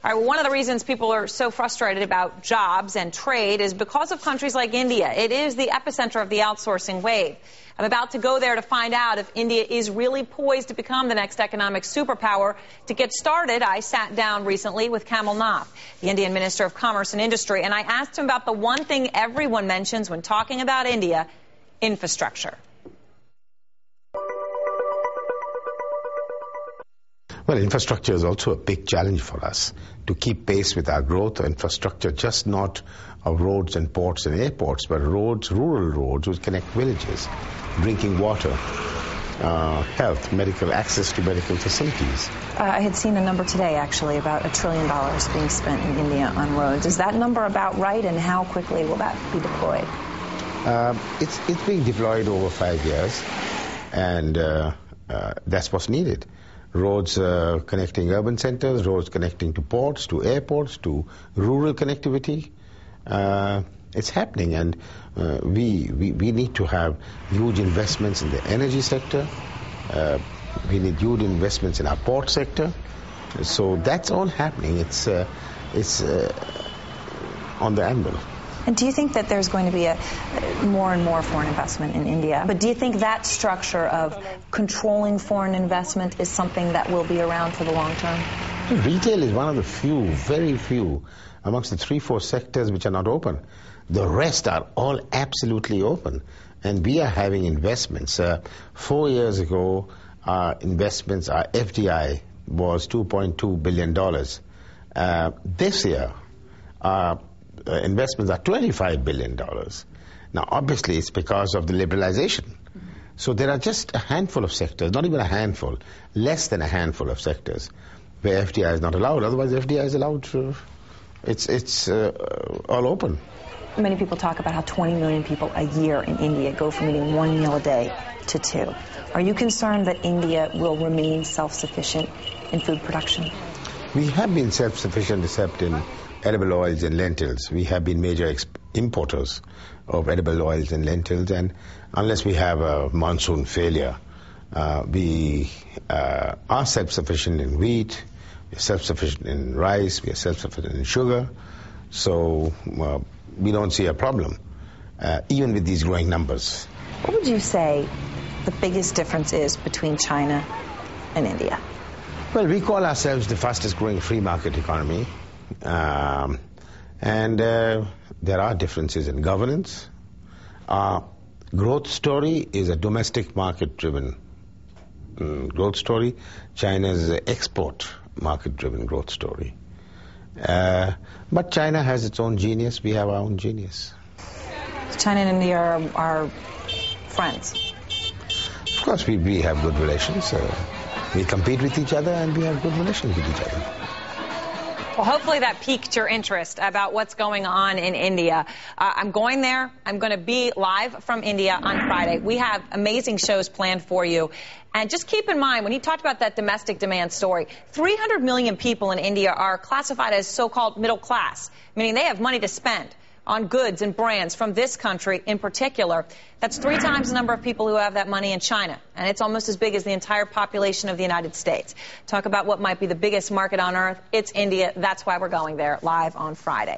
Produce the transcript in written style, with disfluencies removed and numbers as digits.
All right, well, one of the reasons people are so frustrated about jobs and trade is because of countries like India. It is the epicenter of the outsourcing wave. I'm about to go there to find out if India is really poised to become the next economic superpower. To get started, I sat down recently with Kamal Nath, the Indian Minister of Commerce and Industry, and I asked him about the one thing everyone mentions when talking about India: infrastructure. Well, infrastructure is also a big challenge for us to keep pace with our growth. Infrastructure, just not of roads and ports and airports, but roads, rural roads which connect villages, drinking water, health, medical access to medical facilities. I had seen a number today, actually, about $1 trillion being spent in India on roads. Is that number about right, and how quickly will that be deployed? It's being deployed over 5 years, and that's what's needed. Roads connecting urban centers, roads connecting to ports, to airports, to rural connectivity. It's happening, and we need to have huge investments in the energy sector. We need huge investments in our port sector. So that's all happening. It's on the anvil. And do you think that there's going to be more and more foreign investment in India? But do you think that structure of controlling foreign investment is something that will be around for the long term? Retail is one of the few, very few, amongst the 3-4 sectors which are not open. The rest are all absolutely open. And we are having investments. 4 years ago, our investments, our FDI was $2.2 billion. This year, our investments are $25 billion. Now, obviously, it's because of the liberalization. So there are just a handful of sectors, not even a handful, less than a handful of sectors where FDI is not allowed. Otherwise, FDI is allowed. It's all open. Many people talk about how 20 million people a year in India go from eating 1 meal a day to 2. Are you concerned that India will remain self-sufficient in food production? We have been self-sufficient except in edible oils and lentils. We have been major importers of edible oils and lentils, and unless we have a monsoon failure, we are self-sufficient in wheat, we are self-sufficient in rice, we are self-sufficient in sugar, so we don't see a problem, even with these growing numbers. What would you say the biggest difference is between China and India? Well, we call ourselves the fastest growing free market economy. And there are differences in governance. Our growth story is a domestic market-driven growth story. China is an export market-driven growth story. But China has its own genius. We have our own genius. China and India are friends. Of course, we have good relations. We compete with each other, and we have good relations with each other. Well, hopefully that piqued your interest about what's going on in India. I'm going there. I'm going to be live from India on Friday. We have amazing shows planned for you. And just keep in mind, when he talked about that domestic demand story, 300 million people in India are classified as so-called middle class, meaning they have money to spend on goods and brands from this country in particular. That's 3 times the number of people who have that money in China, and it's almost as big as the entire population of the United States. Talk about what might be the biggest market on earth. It's India. That's why we're going there live on Friday.